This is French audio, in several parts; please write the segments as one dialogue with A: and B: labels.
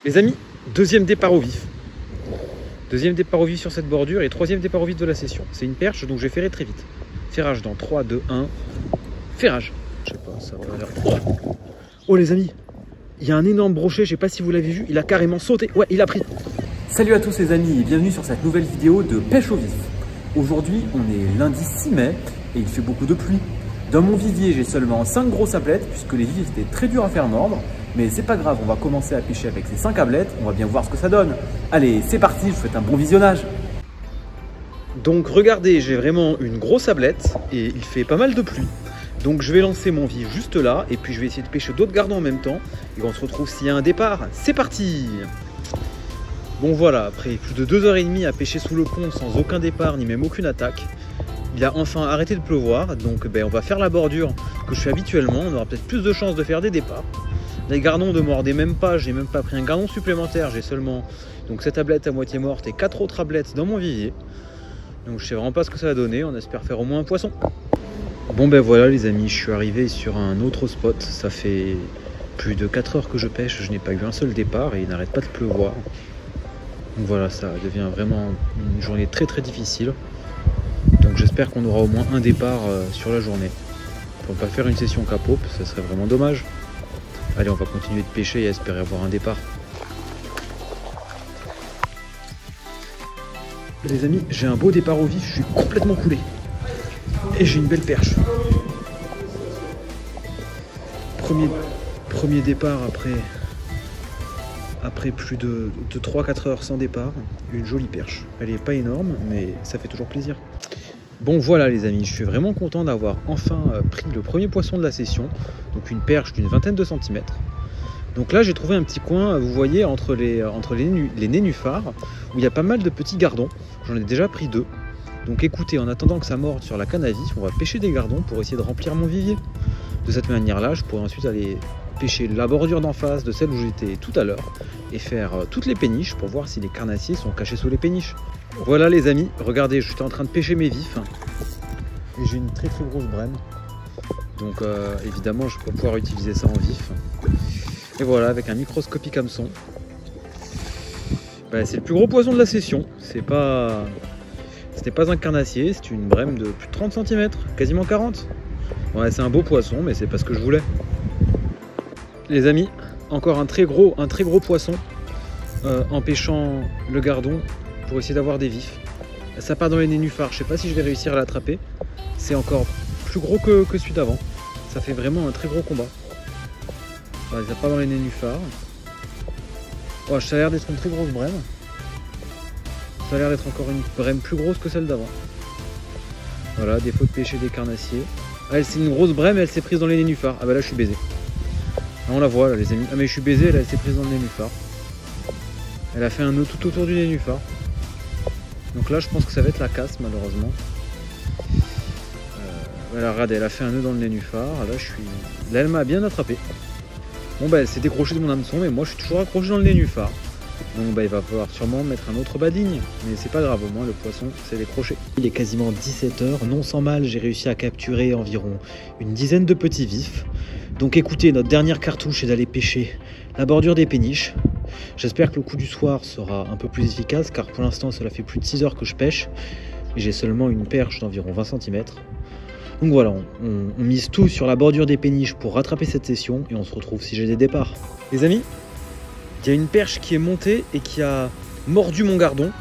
A: Les amis, deuxième départ au vif. Deuxième départ au vif sur cette bordure et troisième départ au vif de la session. C'est une perche, donc je vais ferrer très vite. Ferrage dans 3, 2, 1. Ferrage. Je sais pas, ça va l'air. Oh les amis, il y a un énorme brochet, je sais pas si vous l'avez vu, il a carrément sauté. Ouais, il a pris.
B: Salut à tous les amis et bienvenue sur cette nouvelle vidéo de pêche au vif. Aujourd'hui, on est lundi 6 mai et il fait beaucoup de pluie. Dans mon vivier, j'ai seulement 5 grosses ablettes puisque les vifs étaient très durs à faire mordre. Mais c'est pas grave, on va commencer à pêcher avec ces 5 ablettes, on va bien voir ce que ça donne. Allez, c'est parti, je vous souhaite un bon visionnage.
A: Donc regardez, j'ai vraiment une grosse ablette et il fait pas mal de pluie. Donc je vais lancer mon vif juste là et puis je vais essayer de pêcher d'autres gardons en même temps. Et on se retrouve s'il y a un départ. C'est parti! Bon voilà, après plus de 2h30 à pêcher sous le pont sans aucun départ ni même aucune attaque, il a enfin arrêté de pleuvoir. Donc on va faire la bordure que je fais habituellement. On aura peut-être plus de chances de faire des départs. Les gardons ne mordaient même pas, j'ai même pas pris un gardon supplémentaire, j'ai seulement donc cette ablette à moitié morte et 4 autres ablettes dans mon vivier. Donc je sais vraiment pas ce que ça va donner, on espère faire au moins un poisson. Bon ben voilà les amis, je suis arrivé sur un autre spot, ça fait plus de 4 heures que je pêche, je n'ai pas eu un seul départ et il n'arrête pas de pleuvoir. Donc voilà, ça devient vraiment une journée très difficile. Donc j'espère qu'on aura au moins un départ sur la journée. Pour ne pas faire une session capot, ça serait vraiment dommage. Allez, on va continuer de pêcher et espérer avoir un départ. Les amis, j'ai un beau départ au vif, je suis complètement coulé. Et j'ai une belle perche. Premier départ après plus de 3-4 heures sans départ. Une jolie perche. Elle n'est pas énorme, mais ça fait toujours plaisir. Bon voilà les amis, je suis vraiment content d'avoir enfin pris le premier poisson de la session. Donc une perche d'une vingtaine de centimètres. Donc là j'ai trouvé un petit coin, vous voyez, entre les nénuphars, où il y a pas mal de petits gardons. J'en ai déjà pris 2. Donc écoutez, en attendant que ça morde sur la canne à vif, on va pêcher des gardons pour essayer de remplir mon vivier. De cette manière-là, je pourrai ensuite aller pêcher la bordure d'en face de celle où j'étais tout à l'heure et faire toutes les péniches pour voir si les carnassiers sont cachés sous les péniches. Voilà les amis, regardez, je suis en train de pêcher mes vifs et j'ai une très grosse brème. Donc évidemment, je peux pouvoir utiliser ça en vif. Et voilà, avec un microscopique hameçon. C'est le plus gros poisson de la session. Ce n'est pas un carnassier, c'est une brème de plus de 30 cm, quasiment 40. Ouais, c'est un beau poisson, mais c'est pas ce que je voulais. Les amis, encore un très gros poisson en pêchant le gardon pour essayer d'avoir des vifs. Ça part dans les nénuphars, je sais pas si je vais réussir à l'attraper. C'est encore plus gros que celui d'avant. Ça fait vraiment un très gros combat. Ouais, ça part dans les nénuphars. Oh, ça a l'air d'être une très grosse brème. Ça a l'air d'être encore une brème plus grosse que celle d'avant. Voilà, défaut de pêcher des carnassiers. Ah, c'est une grosse brème, elle s'est prise dans les nénuphars. Ah bah là je suis baisé. Là, on la voit là les amis. Ah mais je suis baisé, elle s'est prise dans le nénuphar. Elle a fait un nœud tout autour du nénuphar. Donc là je pense que ça va être la casse malheureusement. Voilà, regardez, elle a fait un nœud dans le nénuphar. Là elle m'a bien attrapé. Bon bah elle s'est décrochée de mon hameçon, mais moi je suis toujours accroché dans le nénuphar. Donc il va falloir sûrement mettre un autre bas de ligne. Mais c'est pas grave, au moins le poisson s'est décroché. Il est quasiment 17 h, non sans mal, j'ai réussi à capturer environ une dizaine de petits vifs. Donc écoutez, notre dernière cartouche est d'aller pêcher la bordure des péniches. J'espère que le coup du soir sera un peu plus efficace, car pour l'instant cela fait plus de 6 heures que je pêche. Et j'ai seulement une perche d'environ 20 cm. Donc voilà, on mise tout sur la bordure des péniches pour rattraper cette session et on se retrouve si j'ai des départs. Les amis, il y a une perche qui est montée et qui a mordu mon gardon.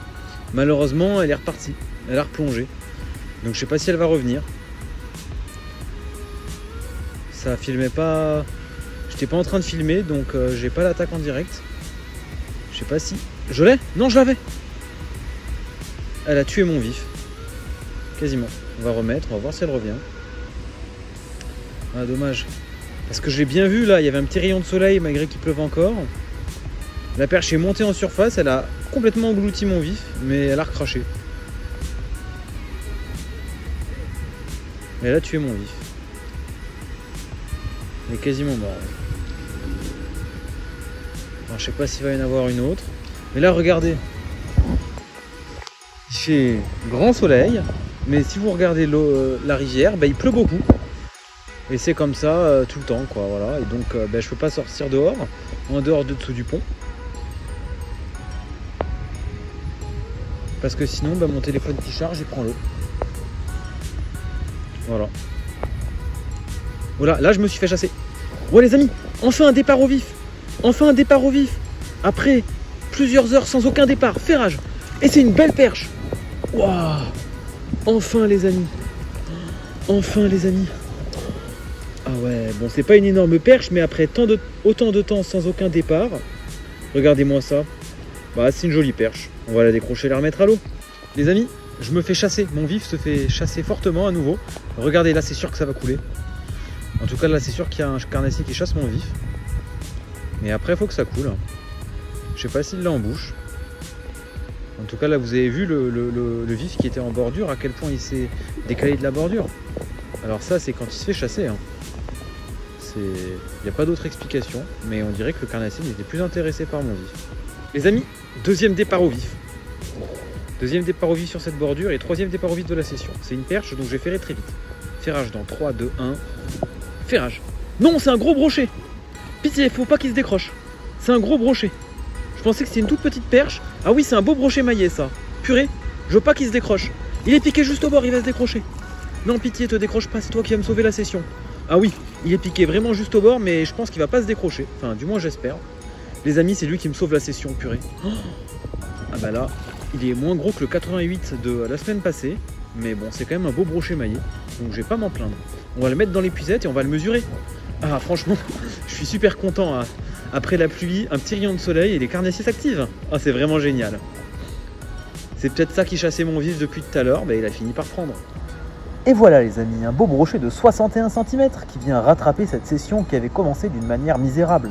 A: Malheureusement, elle est repartie, elle a replongé. Donc je sais pas si elle va revenir. Ça filmait pas... J'étais pas en train de filmer, donc j'ai pas l'attaque en direct. Je sais pas si... Je l'ai? Non, je l'avais. Elle a tué mon vif. Quasiment. On va remettre, on va voir si elle revient. Ah, dommage. Parce que je l'ai bien vu là, il y avait un petit rayon de soleil malgré qu'il pleuve encore. La perche est montée en surface, elle a complètement englouti mon vif, mais elle a recraché. Elle a tué mon vif. Elle est quasiment morte. Alors, je sais pas s'il va y en avoir une autre. Mais là, regardez. Il fait grand soleil. Mais si vous regardez la rivière, il pleut beaucoup. Et c'est comme ça tout le temps, quoi. Voilà. Et donc, je peux pas sortir dehors, en dehors de dessous du pont. Parce que sinon, bah, mon téléphone qui charge, il prend l'eau. Voilà. Voilà, là je me suis fait chasser. Ouais les amis, enfin un départ au vif. Enfin un départ au vif. Après plusieurs heures sans aucun départ, ferrage. Et c'est une belle perche. Waouh. Enfin les amis. Enfin les amis. Ah ouais, bon c'est pas une énorme perche, mais après autant de temps sans aucun départ, regardez-moi ça. Bah c'est une jolie perche. On va la décrocher et la remettre à l'eau. Les amis, je me fais chasser. Mon vif se fait chasser fortement à nouveau. Regardez, là c'est sûr que ça va couler. En tout cas là c'est sûr qu'il y a un carnassier qui chasse mon vif. Mais après il faut que ça coule. Je sais pas s'il l'a en bouche. En tout cas là vous avez vu le vif qui était en bordure, à quel point il s'est décalé de la bordure. Alors ça c'est quand il se fait chasser. Hein. Il n'y a pas d'autre explication. Mais on dirait que le carnassier était plus intéressé par mon vif. Les amis, deuxième départ au vif. Deuxième départ au vif sur cette bordure et troisième départ au vif de la session. C'est une perche donc je vais ferrer très vite. Ferrage dans 3, 2, 1. Ferrage. Non, c'est un gros brochet. Pitié, faut pas qu'il se décroche. C'est un gros brochet. Je pensais que c'était une toute petite perche. Ah oui, c'est un beau brochet maillé ça. Purée, je veux pas qu'il se décroche. Il est piqué juste au bord, il va se décrocher. Non, pitié, te décroche pas, c'est toi qui vas me sauver la session. Ah oui, il est piqué vraiment juste au bord, mais je pense qu'il va pas se décrocher. Enfin, du moins j'espère. Les amis, c'est lui qui me sauve la session, purée. Oh, ah bah là, il est moins gros que le 88 de la semaine passée. Mais bon, c'est quand même un beau brochet maillé. Donc je vais pas m'en plaindre. On va le mettre dans l'épuisette et on va le mesurer. Ah franchement, je suis super content. Hein. Après la pluie, un petit rayon de soleil et les carnassiers s'activent. Ah c'est vraiment génial. C'est peut-être ça qui chassait mon vif depuis tout à l'heure. Il a fini par prendre.
B: Et voilà les amis, un beau brochet de 61 cm qui vient rattraper cette session qui avait commencé d'une manière misérable.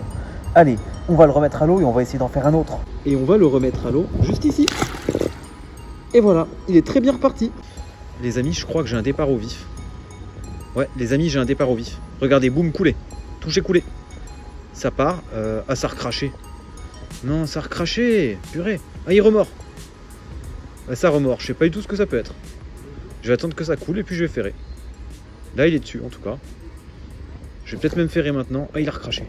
B: Allez, on va le remettre à l'eau et on va essayer d'en faire un autre.
A: Et on va le remettre à l'eau juste ici. Et voilà, il est très bien reparti. Les amis, je crois que j'ai un départ au vif. Ouais, les amis, j'ai un départ au vif. Regardez, boum, coulé. Touché, coulé. Ça part. Ah, ça a recraché. Non, ça a recraché. Purée. Ah, il remord. Ah, ça remord. Je sais pas du tout ce que ça peut être. Je vais attendre que ça coule et puis je vais ferrer. Là, il est dessus, en tout cas. Je vais peut-être même ferrer maintenant. Ah, il a recraché.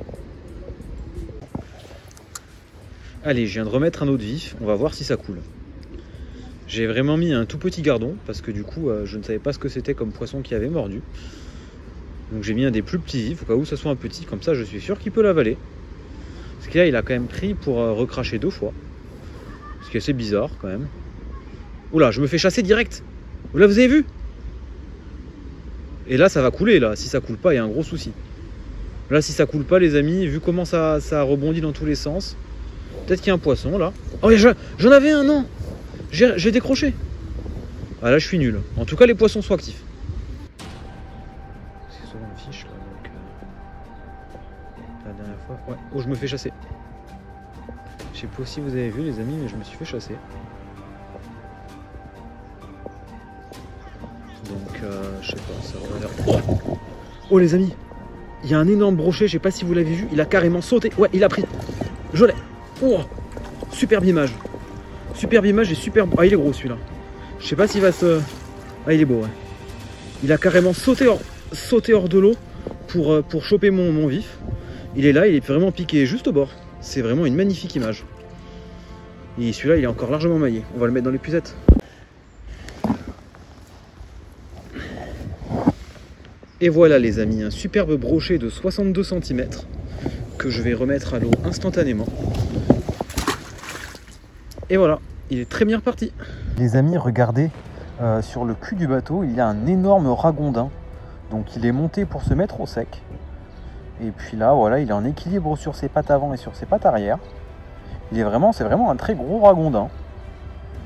A: Allez, je viens de remettre un autre vif. On va voir si ça coule. J'ai vraiment mis un tout petit gardon parce que du coup je ne savais pas ce que c'était comme poisson qui avait mordu. Donc j'ai mis un des plus petits vifs au cas où ça soit un petit, comme ça je suis sûr qu'il peut l'avaler. Parce que là il a quand même pris pour recracher 2 fois. Ce qui est assez bizarre quand même. Oula, je me fais chasser direct. Là vous avez vu? Et là ça va couler là, si ça coule pas il y a un gros souci. Là si ça coule pas les amis, vu comment ça rebondit dans tous les sens, peut-être qu'il y a un poisson là. Oh j'en avais un, non. J'ai décroché. Ah là je suis nul. En tout cas les poissons sont actifs. C'est souvent une fiche là donc la dernière fois. Ouais. Oh je me fais chasser. Je sais pas si vous avez vu les amis mais je me suis fait chasser. Donc je sais pas, ça va l'air. Oh les amis, il y a un énorme brochet, je sais pas si vous l'avez vu, il a carrément sauté. Ouais il a pris. Je l'ai. Oh superbe image. Superbe image et super... Ah, il est gros celui-là. Je sais pas s'il va se... Ah, il est beau, ouais. Il a carrément sauté hors de l'eau pour choper mon vif. Il est là, il est vraiment piqué juste au bord. C'est vraiment une magnifique image. Et celui-là, il est encore largement maillé. On va le mettre dans l'épuisette. Et voilà les amis, un superbe brochet de 62 cm que je vais remettre à l'eau instantanément. Et voilà, il est très bien reparti.
B: Les amis, regardez, sur le cul du bateau, il y a un énorme ragondin. Donc il est monté pour se mettre au sec. Et puis là, voilà, il est en équilibre sur ses pattes avant et sur ses pattes arrière. C'est vraiment un très gros ragondin.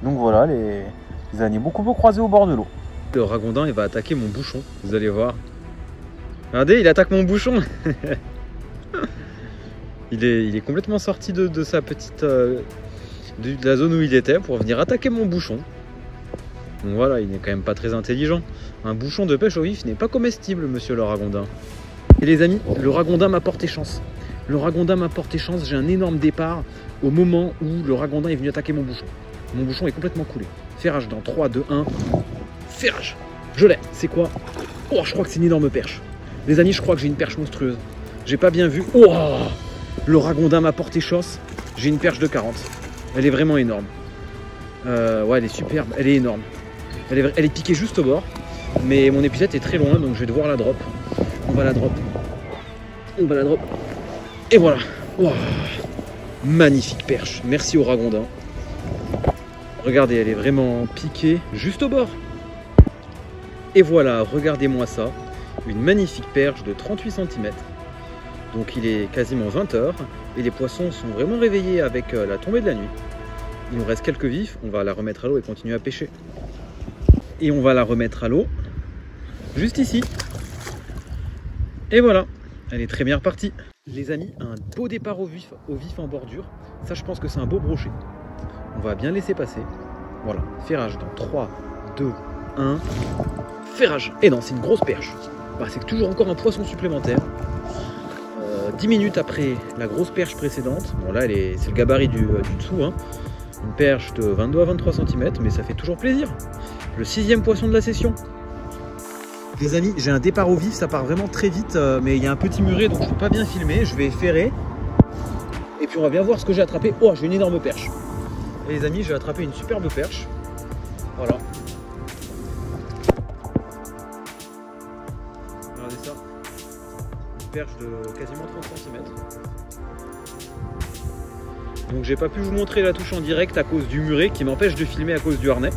B: Donc voilà, les animaux qu'on peut croiser au bord de l'eau.
A: Le ragondin, il va attaquer mon bouchon, vous allez voir. Regardez, il attaque mon bouchon. il est complètement sorti de sa petite... de la zone où il était pour venir attaquer mon bouchon. Donc voilà, il n'est quand même pas très intelligent. Un bouchon de pêche au vif n'est pas comestible, monsieur le ragondin. Et les amis, le ragondin m'a porté chance. Le ragondin m'a porté chance, j'ai un énorme départ au moment où le ragondin est venu attaquer mon bouchon. Mon bouchon est complètement coulé. Ferrage dans 3, 2, 1. Ferrage. Je l'ai. C'est quoi? Oh, je crois que c'est une énorme perche. Les amis, je crois que j'ai une perche monstrueuse. J'ai pas bien vu. Oh, le ragondin m'a porté chance. J'ai une perche de 40. Elle est vraiment énorme. Ouais, elle est superbe, elle est énorme. Elle est piquée juste au bord. Mais mon épuisette est très loin, donc je vais devoir la drop. On va la drop. On va la drop. Et voilà. Wow. Magnifique perche. Merci au ragondin. Regardez, elle est vraiment piquée juste au bord. Et voilà, regardez-moi ça. Une magnifique perche de 38 cm. Donc il est quasiment 20 h et les poissons sont vraiment réveillés avec la tombée de la nuit. Il nous reste quelques vifs, on va la remettre à l'eau et continuer à pêcher. Et on va la remettre à l'eau, juste ici. Et voilà, elle est très bien repartie. Les amis, un beau départ au vif en bordure. Ça, je pense que c'est un beau brochet. On va bien laisser passer. Voilà, ferrage dans 3, 2, 1. Ferrage. Et non, c'est une grosse perche. Bah, c'est toujours encore un poisson supplémentaire. 10 minutes après la grosse perche précédente. Bon, là, c'est le gabarit du dessous. Hein. Une perche de 22 à 23 cm, mais ça fait toujours plaisir. Le 6e poisson de la session. Les amis, j'ai un départ au vif, ça part vraiment très vite, mais il y a un petit muret, donc je ne peux pas bien filmer. Je vais ferrer. Et puis on va bien voir ce que j'ai attrapé. Oh, j'ai une énorme perche. Et les amis, j'ai attrapé une superbe perche. Voilà. Regardez ça. Une perche de quasiment 30 cm. Donc j'ai pas pu vous montrer la touche en direct à cause du muret qui m'empêche de filmer à cause du harnais.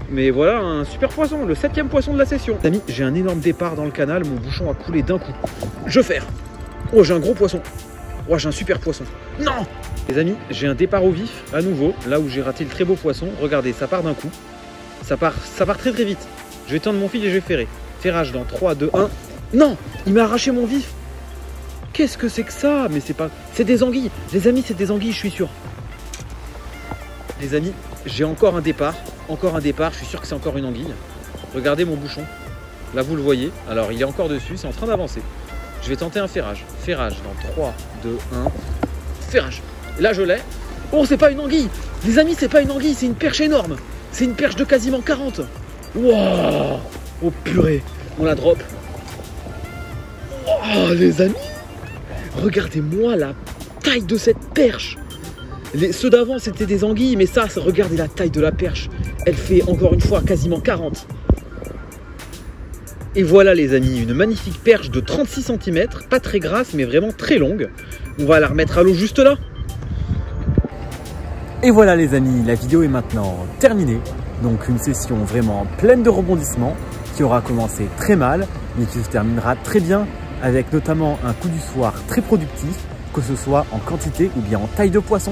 A: Mais voilà, un super poisson, le 7e poisson de la session. Les amis, j'ai un énorme départ dans le canal, mon bouchon a coulé d'un coup. Je ferre. Oh, j'ai un gros poisson. Oh, j'ai un super poisson. Non! Les amis, j'ai un départ au vif, à nouveau, là où j'ai raté le très beau poisson. Regardez, ça part d'un coup. Ça part très très vite. Je vais tendre mon fil et je vais ferrer. Ferrage dans 3, 2, 1. Non! Il m'a arraché mon vif. Qu'est-ce que c'est que ça? Mais c'est pas... C'est des anguilles. Les amis, c'est des anguilles, je suis sûr. Les amis, j'ai encore un départ. Encore un départ, je suis sûr que c'est encore une anguille. Regardez mon bouchon. Là, vous le voyez. Alors, il est encore dessus, c'est en train d'avancer. Je vais tenter un ferrage. Ferrage dans 3, 2, 1. Ferrage. Et là, je l'ai. Oh, c'est pas une anguille. Les amis, c'est pas une anguille, c'est une perche énorme. C'est une perche de quasiment 40. Wow. Oh, purée. On la drop. Oh, les amis. Regardez-moi la taille de cette perche. Ceux d'avant c'était des anguilles, mais ça, regardez la taille de la perche. Elle fait encore une fois quasiment 40. Et voilà les amis, une magnifique perche de 36 cm, pas très grasse mais vraiment très longue. On va la remettre à l'eau juste là.
B: Et voilà les amis, la vidéo est maintenant terminée. Donc une session vraiment pleine de rebondissements qui aura commencé très mal, mais qui se terminera très bien avec notamment un coup du soir très productif, que ce soit en quantité ou bien en taille de poisson.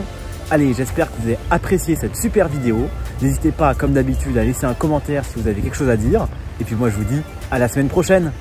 B: Allez, j'espère que vous avez apprécié cette super vidéo. N'hésitez pas, comme d'habitude, à laisser un commentaire si vous avez quelque chose à dire. Et puis moi, je vous dis à la semaine prochaine.